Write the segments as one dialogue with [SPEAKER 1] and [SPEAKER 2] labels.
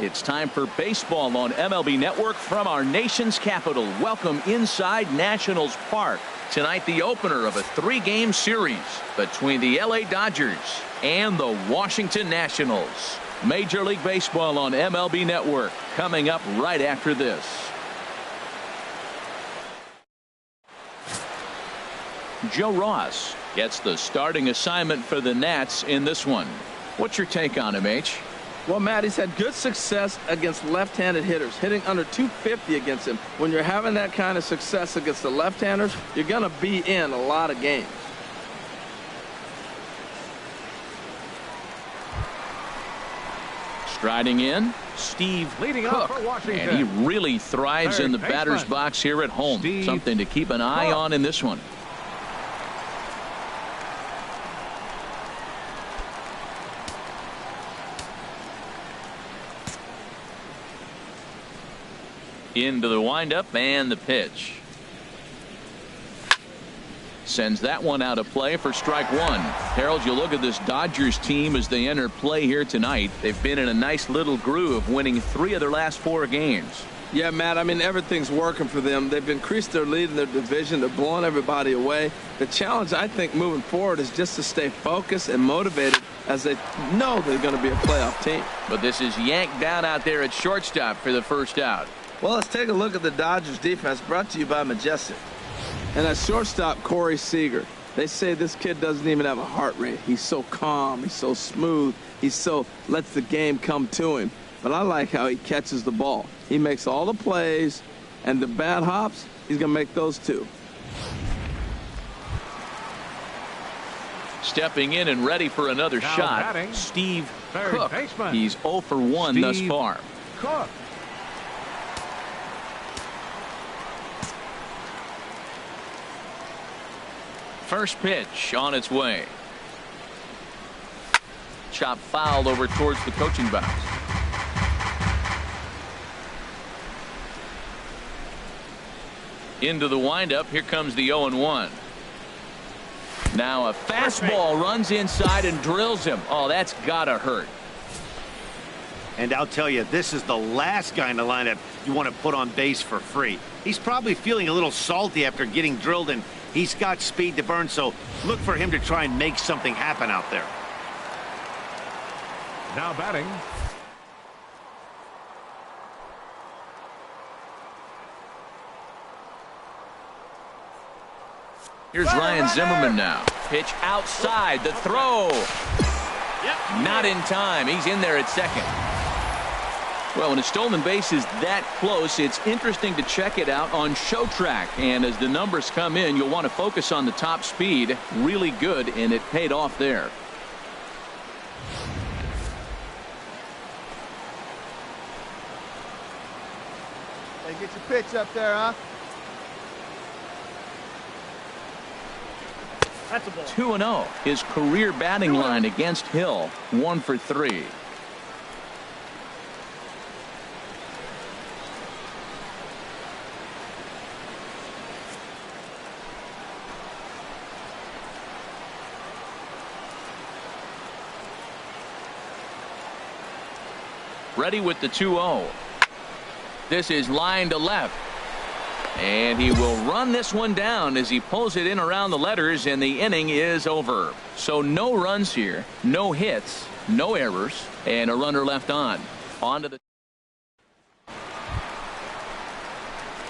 [SPEAKER 1] It's time for baseball on MLB Network from our nation's capital. Welcome inside Nationals Park. Tonight, the opener of a three-game series between the LA Dodgers and the Washington Nationals. Major League Baseball on MLB Network coming up right after this. Joe Ross gets the starting assignment for the Nats in this one. What's your take on him, H?
[SPEAKER 2] Well, Matt, he's had good success against left-handed hitters, hitting under 250 against him. When you're having that kind of success against the left-handers, you're going to be in a lot of games.
[SPEAKER 1] Striding in, Steve Cook, and he really thrives in the batter's box here at home. Something to keep an eye on in this one. Into the windup and the pitch. Sends that one out of play for strike one. Harold, you look at this Dodgers team as they enter play here tonight. They've been in a nice little groove, winning 3 of their last 4 games.
[SPEAKER 2] Yeah, Matt, I mean, everything's working for them. They've increased their lead in their division. They're blowing everybody away. The challenge, I think, moving forward is just to stay focused and motivated as they know they're going to be a playoff team.
[SPEAKER 1] But this is yanked down out there at shortstop for the first out.
[SPEAKER 2] Well, let's take a look at the Dodgers defense, brought to you by Majestic. And at shortstop, Corey Seager. They say this kid doesn't even have a heart rate. He's so calm. He's so smooth. He so lets the game come to him. But I like how he catches the ball. He makes all the plays, and the bad hops, he's going to make those too.
[SPEAKER 1] Stepping in and ready for another shot,
[SPEAKER 3] batting,
[SPEAKER 1] Steve Cook.
[SPEAKER 3] Baseman.
[SPEAKER 1] He's 0 for 1 thus far.
[SPEAKER 3] Cook.
[SPEAKER 1] First pitch on its way. Chop foul over towards the coaching box. Into the windup. Here comes the 0-1. Now a fastball runs inside and drills him. Oh, that's gotta hurt.
[SPEAKER 4] And I'll tell you, this is the last guy in the lineup you want to put on base for free. He's probably feeling a little salty after getting drilled, and he's got speed to burn, so look for him to try and make something happen out there.
[SPEAKER 3] Now batting.
[SPEAKER 1] Here's Ryan Zimmerman now. Pitch outside. The throw. Not in time. He's in there at second. Well, when a stolen base is that close, it's interesting to check it out on Show Track. And as the numbers come in, you'll want to focus on the top speed. Really good, and it paid off there.
[SPEAKER 5] Hey, get your pitch up there, huh?
[SPEAKER 3] That's a ball.
[SPEAKER 1] 2-0. His career batting line against Hill, 1 for 3. Ready with the 2-0. This is line to left. And he will run this one down as he pulls it in around the letters, and the inning is over. So no runs here, no hits, no errors, and a runner left on. On to the.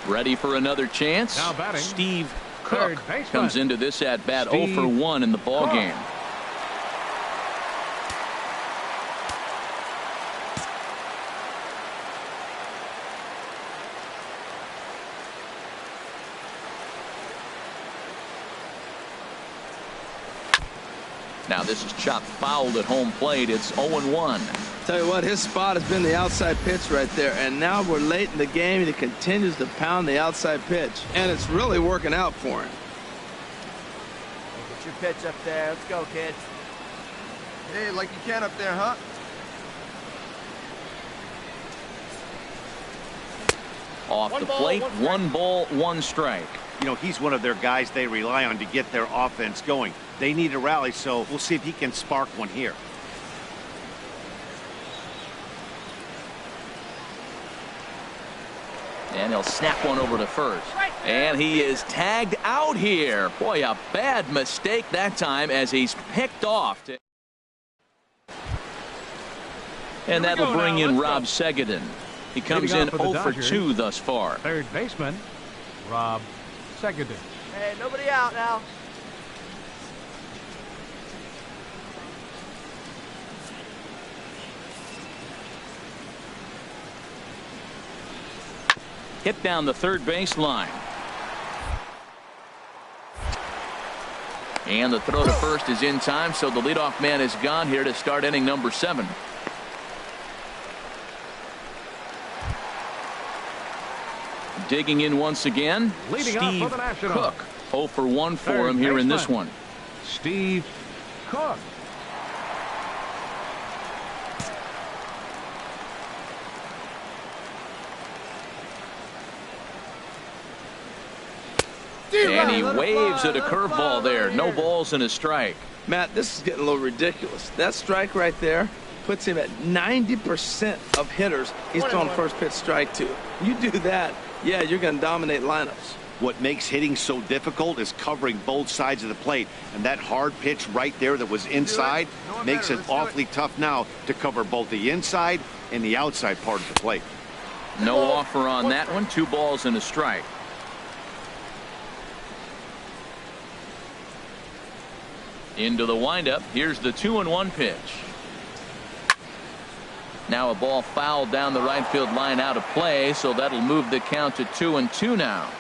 [SPEAKER 1] Ready for another chance.
[SPEAKER 3] Now batting,
[SPEAKER 1] Steve Cook
[SPEAKER 3] baseman.
[SPEAKER 1] comes into this at bat 0 for 1 in the ball game. Now this is chopped fouled at home plate. It's 0-1.
[SPEAKER 2] Tell you what, his spot has been the outside pitch right there, and now we're late in the game and he continues to pound the outside pitch, and it's really working out for him.
[SPEAKER 5] Get your pitch up there. Let's go, kids. Hey, like you can up there, huh?
[SPEAKER 1] Off the plate, 1 ball, 1 strike.
[SPEAKER 4] You know, he's one of their guys they rely on to get their offense going. They need a rally, so we'll see if he can spark one here.
[SPEAKER 1] And he'll snap one over to first. And he is tagged out here. Boy, a bad mistake that time as he's picked off. And that'll bring in Rob Segedin. He comes in 0 for 2 thus far.
[SPEAKER 3] Third baseman, Rob Segedin.
[SPEAKER 5] Hey, nobody out now.
[SPEAKER 1] Hit down the third base line. And the throw to first is in time, so the leadoff man is gone here to start inning number 7. Digging in once again, Steve Cook. 0 for 1 for him here in this one.
[SPEAKER 3] Steve Cook.
[SPEAKER 1] And he waves at a curveball there. No balls and a strike.
[SPEAKER 2] Matt, this is getting a little ridiculous. That strike right there puts him at 90% of hitters he's throwing first pitch strike to. You do that, yeah, you're going to dominate lineups.
[SPEAKER 4] What makes hitting so difficult is covering both sides of the plate. And that hard pitch right there that was inside makes it awfully tough now to cover both the inside and the outside part of the plate.
[SPEAKER 1] No offer on that one. 2 balls and a strike. Into the windup. Here's the 2-1 pitch. Now a ball fouled down the right field line out of play, so that'll move the count to 2-2 now.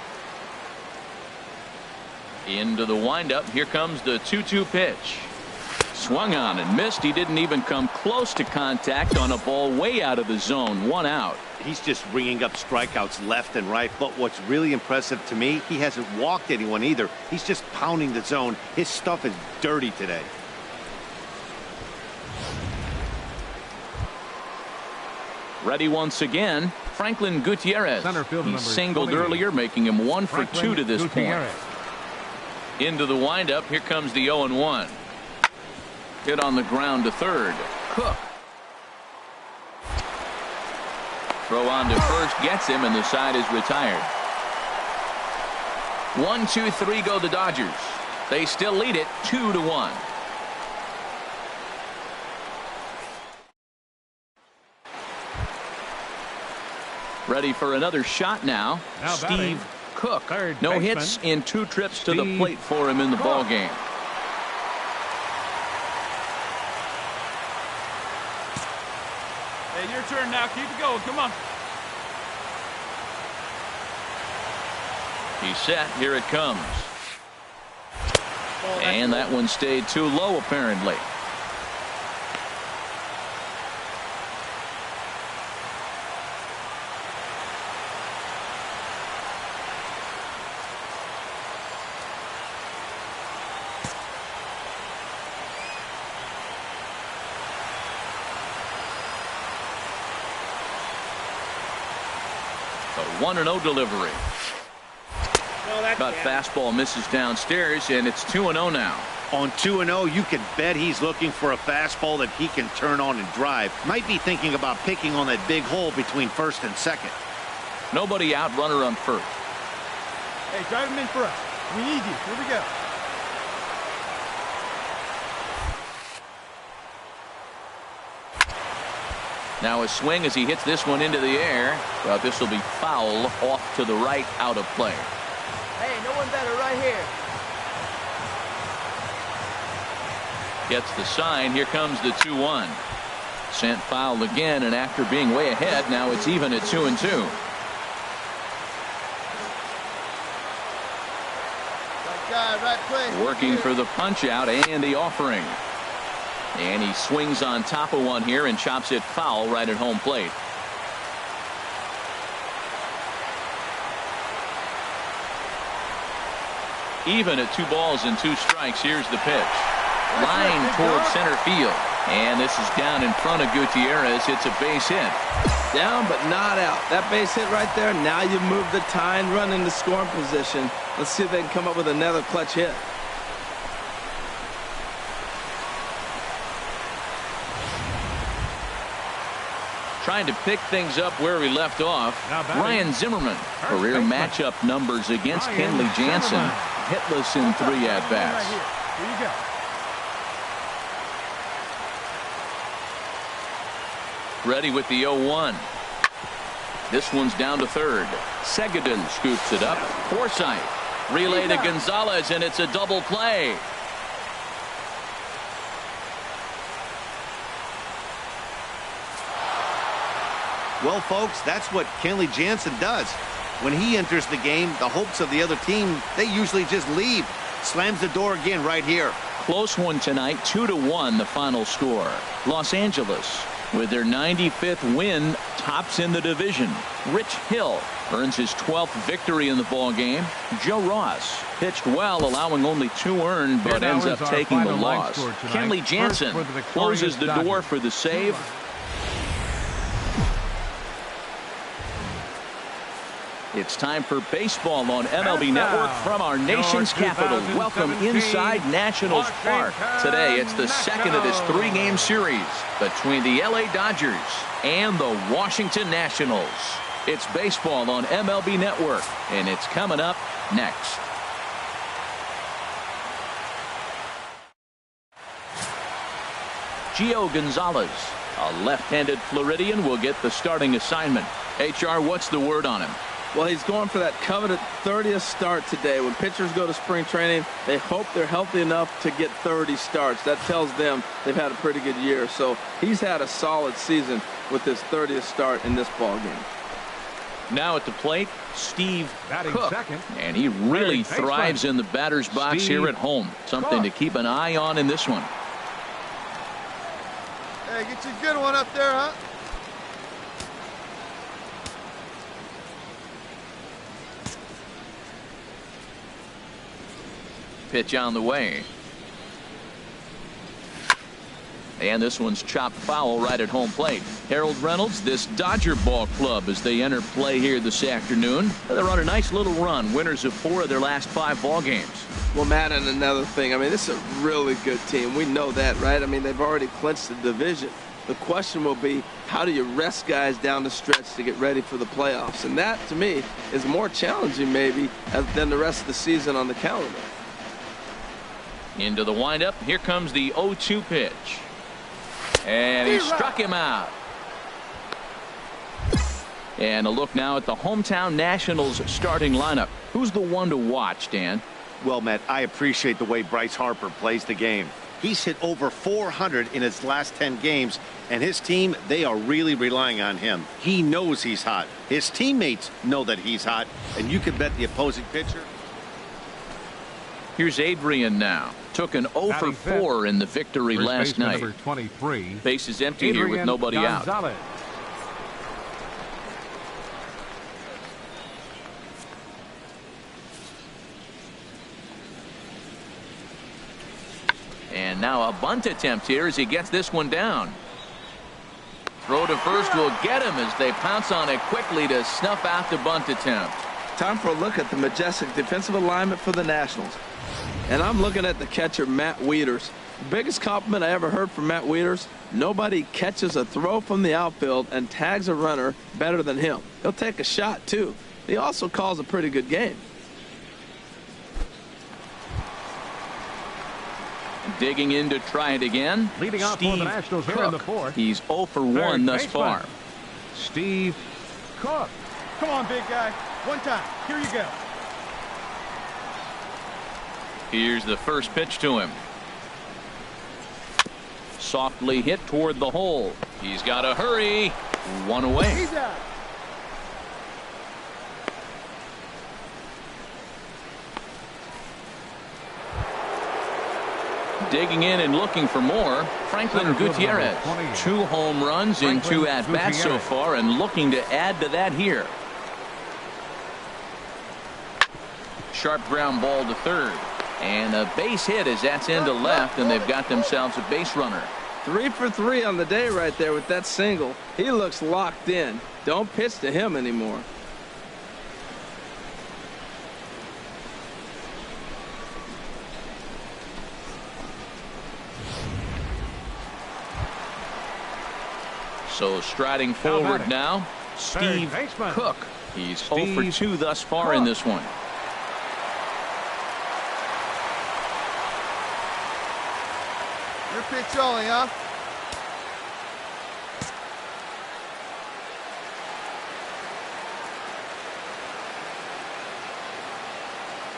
[SPEAKER 1] Into the windup. Here comes the 2-2 pitch. Swung on and missed. He didn't even come close to contact on a ball way out of the zone. 1 out.
[SPEAKER 4] He's just ringing up strikeouts left and right. But what's really impressive to me, he hasn't walked anyone either. He's just pounding the zone. His stuff is dirty today.
[SPEAKER 1] Ready once again, Franklin Gutierrez. He singled earlier, making him 1 for 2 to this point. Into the windup. Here comes the 0-1. Hit on the ground to third. Cook. Throw on to first, gets him, and the side is retired. 1, 2, 3 go the Dodgers. They still lead it 2-1. Ready for another shot now. Steve Cook. No hits in 2 trips to the plate for him in the ball game.
[SPEAKER 6] Hey, your turn now. Keep it going. Come on.
[SPEAKER 1] He's set. Here it comes. And that one stayed too low, apparently. A 1-0 delivery. But fastball misses downstairs, and it's 2-0 now.
[SPEAKER 4] On 2-0, you can bet he's looking for a fastball that he can turn on and drive. Might be thinking about picking on that big hole between first and second.
[SPEAKER 1] Nobody out, runner on first.
[SPEAKER 5] Hey, drive him in for us. We need you. Here we go.
[SPEAKER 1] Now a swing as he hits this one into the air. Well, this will be foul off to the right, out of play.
[SPEAKER 5] Hey, no one better right here.
[SPEAKER 1] Gets the sign. Here comes the 2-1. Sent foul again, and after being way ahead, now it's even at 2-2.
[SPEAKER 5] Right guy, right place.
[SPEAKER 1] Working for the punch out and the offering. And he swings on top of one here and chops it foul right at home plate. Even at 2 balls and 2 strikes. Here's the pitch. Line towards center field. And this is down in front of Gutierrez. It's a base hit.
[SPEAKER 2] Down but not out. That base hit right there. Now you move the tying run into scoring position. Let's see if they can come up with another clutch hit.
[SPEAKER 1] Trying to pick things up where we left off. Ryan Zimmerman. Career matchup numbers against Kenley Jansen. Hitless in 3 at-bats.
[SPEAKER 3] Here you go.
[SPEAKER 1] Ready with the 0-1. This one's down to third. Seguin scoops it up. Forsythe. Relay to Gonzalez, and it's a double play.
[SPEAKER 4] Well, folks, that's what Kenley Jansen does. When he enters the game, the hopes of the other team, they usually just leave. Slams the door again right here.
[SPEAKER 1] Close one tonight, 2-1 the final score. Los Angeles, with their 95th win, tops in the division. Rich Hill earns his 12th victory in the ball game. Joe Ross pitched well, allowing only 2 earned, but ends up taking the loss. Kenley Jansen closes the door for the save. It's time for baseball on MLB Network from our nation's capital. Welcome inside Nationals Park. Today, it's the second of this 3-game series between the LA Dodgers and the Washington Nationals. It's baseball on MLB Network, and it's coming up next. Gio Gonzalez, a left-handed Floridian, will get the starting assignment. HR, what's the word on him?
[SPEAKER 2] Well, he's going for that coveted 30th start today. When pitchers go to spring training, they hope they're healthy enough to get 30 starts. That tells them they've had a pretty good year. So he's had a solid season with his 30th start in this ball game.
[SPEAKER 1] Now at the plate, Steve Cook.
[SPEAKER 3] Second.
[SPEAKER 1] And he really thrives in the batter's box here at home. Something to keep an eye on in this one.
[SPEAKER 5] Hey, get you a good one up there, huh?
[SPEAKER 1] Pitch on the way. And this one's chopped foul right at home plate. Harold Reynolds, this Dodger ball club as they enter play here this afternoon. They're on a nice little run. Winners of 4 of their last 5 ball games.
[SPEAKER 2] Well, Madden, another thing. I mean, this is a really good team. We know that, right? I mean, they've already clinched the division. The question will be, how do you rest guys down the stretch to get ready for the playoffs? And that, to me, is more challenging maybe than the rest of the season on the calendar.
[SPEAKER 1] Into the windup. Here comes the 0-2 pitch. And he struck him out. And a look now at the hometown Nationals starting lineup. Who's the one to watch, Dan?
[SPEAKER 4] Well, Matt, I appreciate the way Bryce Harper plays the game. He's hit over 400 in his last 10 games, and his team, they are really relying on him. He knows he's hot. His teammates know that he's hot, and you can bet the opposing pitcher.
[SPEAKER 1] Here's Adrian now. Took an 0 for 4 in the victory last night.
[SPEAKER 3] Number 23.
[SPEAKER 1] Base is empty here with nobody out. And now a bunt attempt here as he gets this one down. Throw to first will get him as they pounce on it quickly to snuff out the bunt attempt.
[SPEAKER 2] Time for a look at the majestic defensive alignment for the Nationals. And I'm looking at the catcher, Matt Wieters. The biggest compliment I ever heard from Matt Wieters, nobody catches a throw from the outfield and tags a runner better than him. He'll take a shot, too. He also calls a pretty good game.
[SPEAKER 1] Digging in to try it again.
[SPEAKER 3] Leading off for the Nationals here in the 4th.
[SPEAKER 1] He's 0 for 1 thus far.
[SPEAKER 3] Steve Cook.
[SPEAKER 5] Come on, big guy. One time. Here you go.
[SPEAKER 1] Here's the first pitch to him. Softly hit toward the hole. He's got to hurry. 1 away.
[SPEAKER 5] He's out.
[SPEAKER 1] Digging in and looking for more. Franklin Gutierrez. 2 home runs in 2 at-bats so far and looking to add to that here. Sharp ground ball to third. And a base hit as that's into left, and they've got themselves a base runner.
[SPEAKER 2] 3 for 3 on the day right there with that single. He looks locked in. Don't pitch to him anymore.
[SPEAKER 1] So striding forward now, Steve Cook. He's 0 for 2 thus far in this one.
[SPEAKER 5] Your pitch only, huh?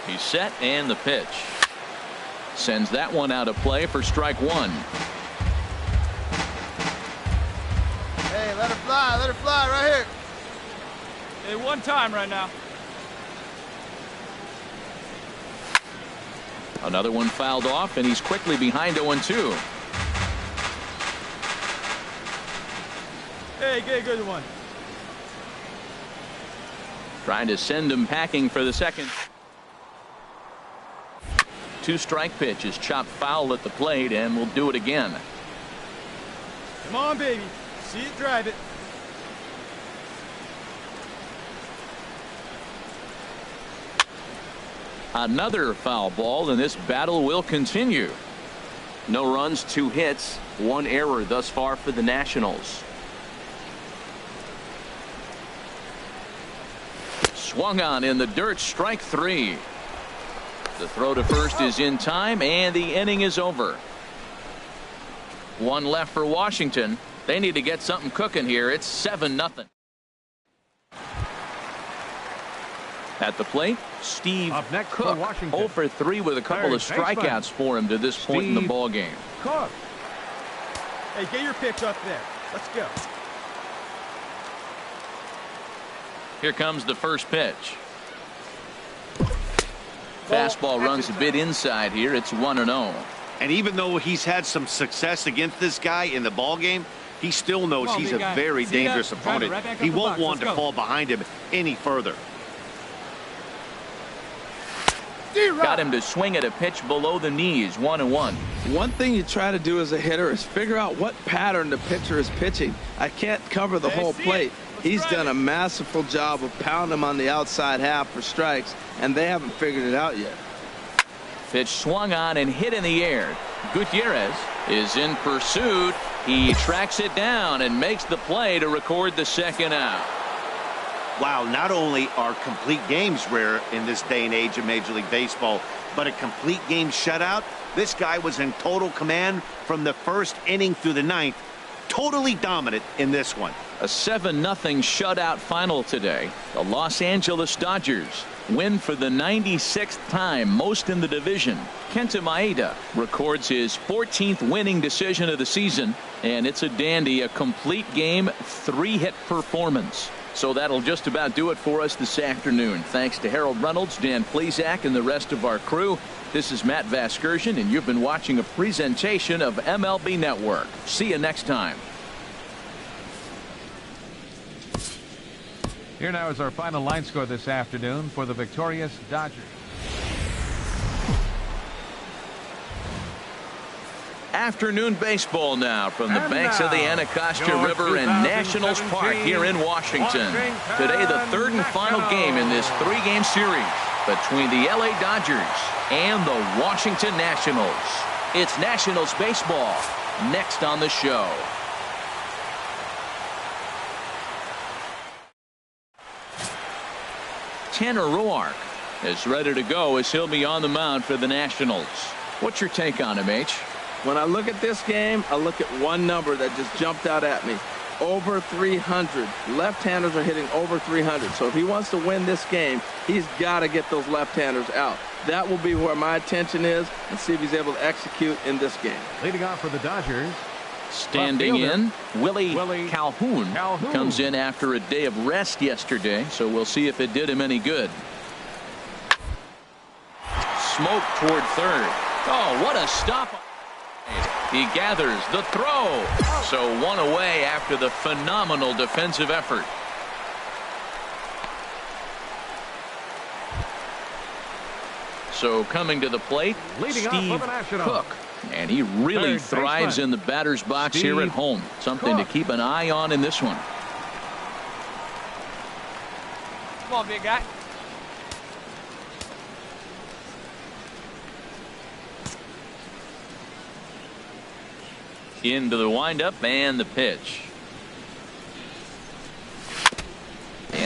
[SPEAKER 1] He's set, and the pitch. Sends that one out of play for strike one.
[SPEAKER 5] Hey, let her fly right here.
[SPEAKER 6] Hey, one time right now.
[SPEAKER 1] Another one fouled off, and he's quickly behind 0-2.
[SPEAKER 6] Hey, get a good one.
[SPEAKER 1] Trying to send him packing for the second. 2-strike pitch is chopped foul at the plate, and we'll do it again.
[SPEAKER 6] Come on, baby. See it, drive it.
[SPEAKER 1] Another foul ball, and this battle will continue. No runs, 2 hits, 1 error thus far for the Nationals. Swung on in the dirt, strike 3. The throw to first is in time, and the inning is over. 1 left for Washington. They need to get something cooking here. It's 7-0. At the plate, Steve Cook, 0 for 3 with a couple of strikeouts for him to this point in the ball game.
[SPEAKER 6] Cook. Hey, get your pitch up there. Let's go.
[SPEAKER 1] Here comes the first pitch. Fastball runs a bit inside here. It's 1-0.
[SPEAKER 4] And even though he's had some success against this guy in the ball game, he still knows he's a very dangerous opponent. He won't want to fall behind him any further.
[SPEAKER 1] Got him to swing at a pitch below the knees. 1-1.
[SPEAKER 2] One thing you try to do as a hitter is figure out what pattern the pitcher is pitching. I can't cover the whole plate. He's done a masterful job of pounding him on the outside half for strikes, and they haven't figured it out yet.
[SPEAKER 1] Pitch swung on and hit in the air. Gutierrez is in pursuit. He tracks it down and makes the play to record the second out.
[SPEAKER 4] Wow, not only are complete games rare in this day and age of Major League Baseball, but a complete game shutout. This guy was in total command from the first inning through the ninth. Totally dominant in this one.
[SPEAKER 1] A 7-0 shutout final today. The Los Angeles Dodgers win for the 96th time, most in the division. Kenta Maeda records his 14th winning decision of the season, and it's a dandy, a complete game, 3-hit performance. So that'll just about do it for us this afternoon. Thanks to Harold Reynolds, Dan Plesac, and the rest of our crew. This is Matt Vasgersian, and you've been watching a presentation of MLB Network. See you next time.
[SPEAKER 3] Here now is our final line score this afternoon for the victorious Dodgers.
[SPEAKER 1] Afternoon baseball now from the banks of the Anacostia River in Nationals Park here in Washington. Today, the third and final game in this 3-game series between the LA Dodgers and the Washington Nationals. It's Nationals baseball next on the show. Tanner Roark is ready to go as he'll be on the mound for the Nationals. What's your take on him, H?
[SPEAKER 2] When I look at this game, I look at one number that just jumped out at me. Over 300. Left-handers are hitting over 300. So if he wants to win this game, he's got to get those left-handers out. That will be where my attention is, and see if he's able to execute in this game.
[SPEAKER 3] Leading off for the Dodgers.
[SPEAKER 1] Standing in, Willie Calhoun comes in after a day of rest yesterday, so we'll see if it did him any good. Smoke toward third. Oh, what a stop. He gathers the throw. So 1 away after the phenomenal defensive effort. So coming to the plate, Steve Cook. And he really thrives in the batter's box here at home. Something to keep an eye on in this one.
[SPEAKER 6] Come on, big guy.
[SPEAKER 1] Into the windup and the pitch.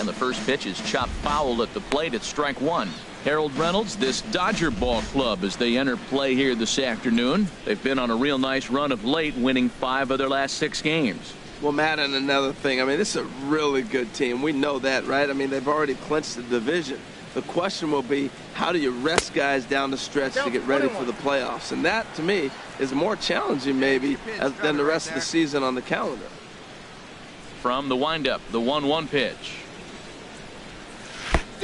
[SPEAKER 1] And the first pitch is chopped foul at the plate. It's strike one. Harold Reynolds, this Dodger ball club as they enter play here this afternoon. They've been on a real nice run of late, winning 5 of their last 6 games.
[SPEAKER 2] Well, Matt, and another thing, I mean, this is a really good team. We know that, right? I mean, they've already clinched the division. The question will be, how do you rest guys down the stretch to get ready for the playoffs? And that, to me, is more challenging maybe than the rest of the season on the calendar.
[SPEAKER 1] From the windup, the 1-1 pitch.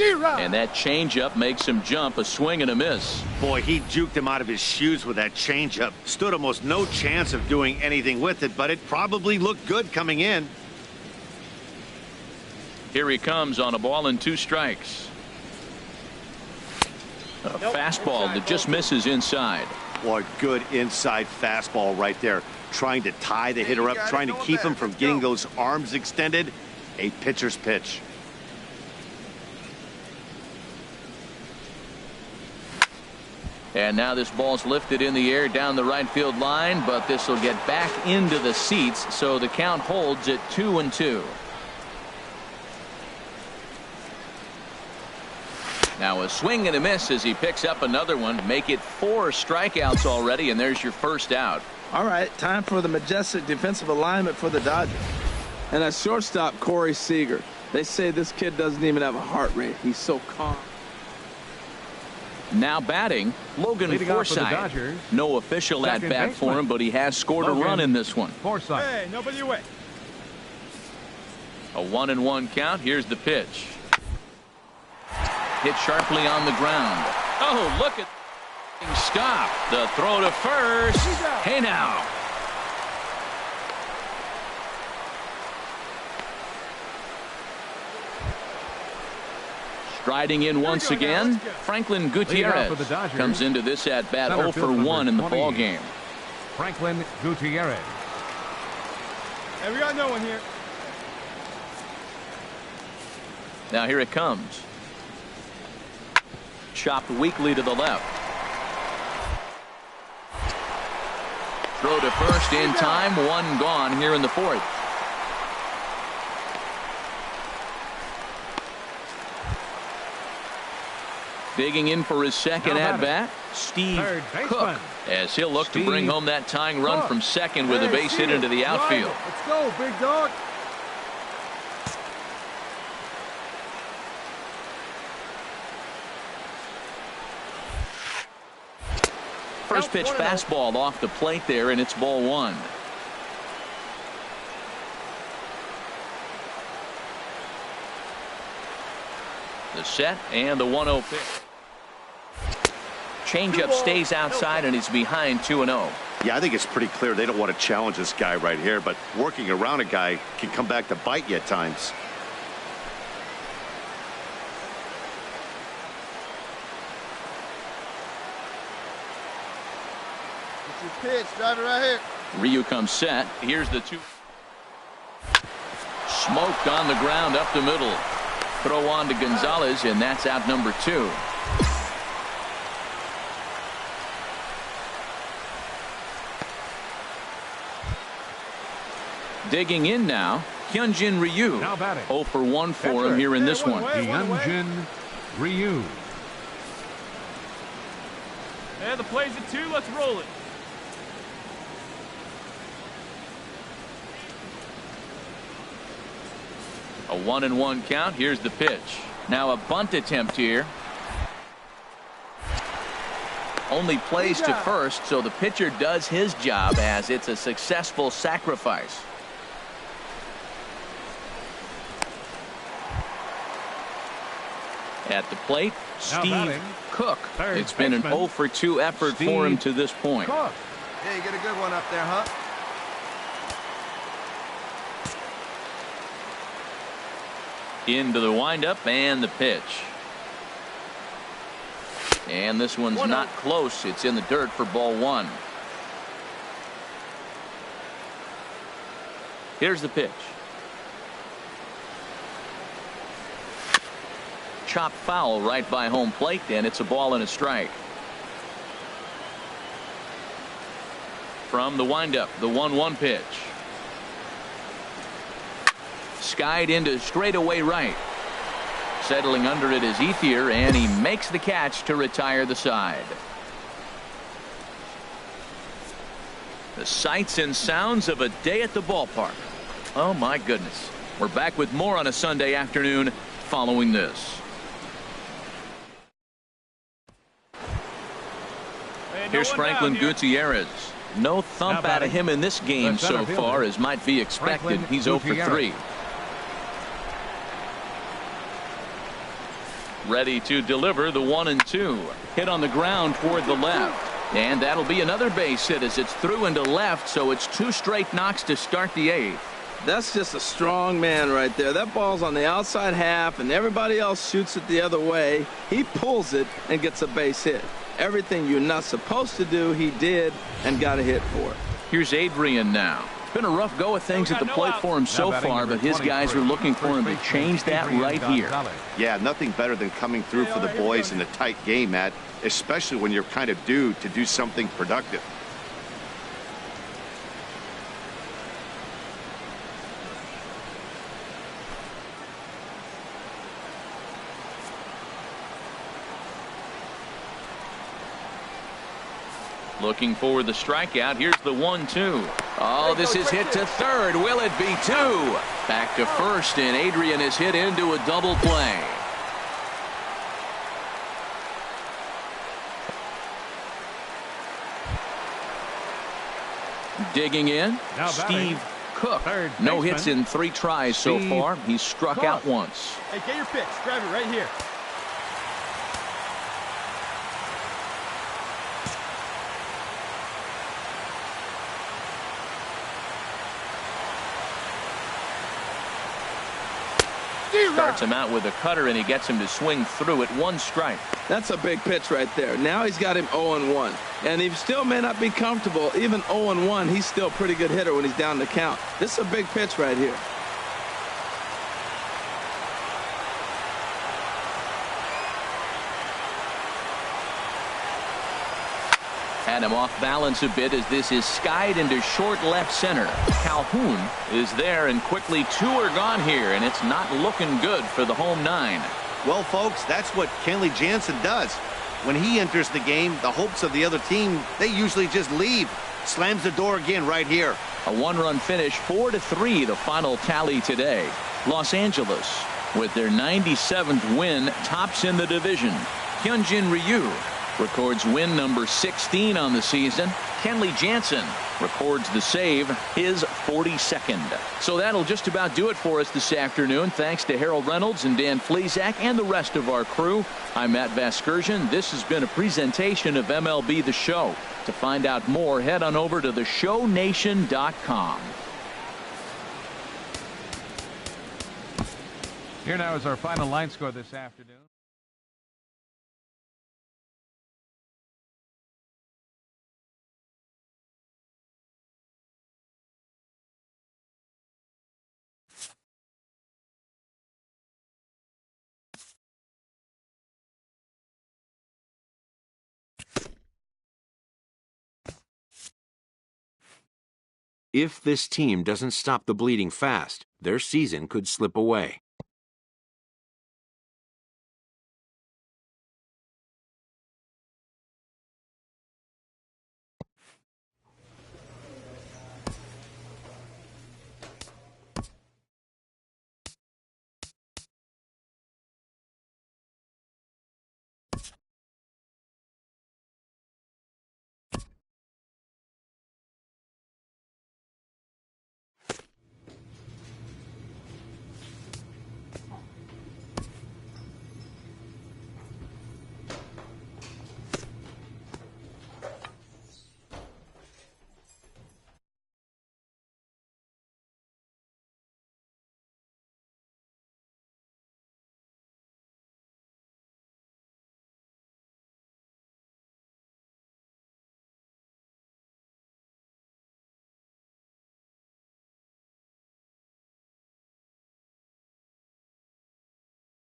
[SPEAKER 1] And that changeup makes him jump. A swing and a miss.
[SPEAKER 4] Boy, he juked him out of his shoes with that changeup. Stood almost no chance of doing anything with it, but it probably looked good coming in.
[SPEAKER 1] Here he comes on a ball and 2 strikes. A fastball that just misses inside.
[SPEAKER 4] Boy, good inside fastball right there. Trying to tie the hitter up, trying to keep him from getting those arms extended. A pitcher's pitch.
[SPEAKER 1] And now this ball's lifted in the air down the right field line, but this will get back into the seats, so the count holds at 2-2. Now a swing and a miss as he picks up another one. Make it 4 strikeouts already, and there's your first out.
[SPEAKER 2] All right, time for the majestic defensive alignment for the Dodgers. And at shortstop, Corey Seager. They say this kid doesn't even have a heart rate. He's so calm.
[SPEAKER 1] Now batting, Logan Forsythe. No official at bat for him, but he has scored a run in this one.
[SPEAKER 6] Forsythe. Hey, nobody away.
[SPEAKER 1] A 1-1 count. Here's the pitch. Hit sharply on the ground. Oh, look at stop. The throw to first. Hey now. Striding in once again, Franklin Gutierrez comes into this at bat 0 for 1 in the ball game.
[SPEAKER 3] Franklin Gutierrez.
[SPEAKER 6] Hey, we got no one here.
[SPEAKER 1] Now here it comes. Chopped weakly to the left. Throw to first in time. 1 gone here in the 4th. Digging in for his second at bat, Steve Cook, as he'll look to bring home that tying run from second with a base hit into the outfield.
[SPEAKER 6] Let's go, big dog.
[SPEAKER 1] First pitch fastball off the plate there, and it's ball 1. The set and the 1-0 pitch. Changeup stays outside, and he's behind 2-0.
[SPEAKER 4] Yeah, I think it's pretty clear they don't want to challenge this guy right here, but working around a guy can come back to bite you at times.
[SPEAKER 5] It's your pitch. Drive it right here.
[SPEAKER 1] Ryu comes set. Here's the 2. Smoked on the ground up the middle. Throw on to Gonzalez, and that's out number 2. Digging in now, Hyunjin Ryu. 0 for 1 for him here in this one.
[SPEAKER 3] Hyunjin Ryu.
[SPEAKER 6] Yeah, the play's at 2. Let's roll it.
[SPEAKER 1] A 1-1 count. Here's the pitch. Now a bunt attempt here. Only plays to first, so the pitcher does his job as it's a successful sacrifice. At the plate, Steve Cook. It's been an 0 for 2 effort for him to this point.
[SPEAKER 5] Yeah, you get a good one up there, huh?
[SPEAKER 1] Into the windup and the pitch. And this one's not close. It's in the dirt for ball 1. Here's the pitch. Chopped foul right by home plate, and it's a ball and a strike. From the windup, the 1-1 pitch. Skied into straightaway right. Settling under it is Ethier, and he makes the catch to retire the side. The sights and sounds of a day at the ballpark. Oh, my goodness. We're back with more on a Sunday afternoon following this. Here's Franklin Gutierrez. No thump out of him in this game so far, as might be expected. He's 0 for 3. Ready to deliver the 1-2. Hit on the ground toward the left. And that'll be another base hit as it's through into left, so it's 2 straight knocks to start the 8th.
[SPEAKER 2] That's just a strong man right there. That ball's on the outside half, and everybody else shoots it the other way. He pulls it and gets a base hit. Everything you're not supposed to do, he did, and got a hit for it.
[SPEAKER 1] Here's Adrian now. It's been a rough go of things at the plate for him so far, but his guys are looking for him to change that right here.
[SPEAKER 4] Yeah, nothing better than coming through for the boys in a tight game, Matt, especially when you're kind of due to do something productive.
[SPEAKER 1] Looking for the strikeout. Here's the 1-2. Oh, this is hit to third. Will it be 2? Back to first, and Adrian is hit into a double play. Digging in, Steve Cook. No hits in 3 tries so far. He's struck out once.
[SPEAKER 6] Hey, get your pitch. Grab it right here.
[SPEAKER 1] Starts him out with a cutter, and he gets him to swing through it. 1 strike.
[SPEAKER 2] That's a big pitch right there. Now he's got him 0-1. And he still may not be comfortable. Even 0-1, he's still a pretty good hitter when he's down the count. This is a big pitch right here.
[SPEAKER 1] Had him off balance a bit as this is skied into short left center. Calhoun is there, and quickly 2 are gone here, and it's not looking good for the home 9.
[SPEAKER 4] Well, folks, that's what Kenley Jansen does. When he enters the game, the hopes of the other team, they usually just leave. Slams the door again right here.
[SPEAKER 1] A 1-run finish, 4-3, the final tally today. Los Angeles, with their 97th win, tops in the division. Hyunjin Ryu records win number 16 on the season. Kenley Jansen records the save, his 42nd. So that'll just about do it for us this afternoon. Thanks to Harold Reynolds and Dan Flezak and the rest of our crew. I'm Matt Vasgersian. This has been a presentation of MLB The Show. To find out more, head on over to theshownation.com.
[SPEAKER 3] Here now is our final line score this afternoon.
[SPEAKER 7] If this team doesn't stop the bleeding fast, their season could slip away.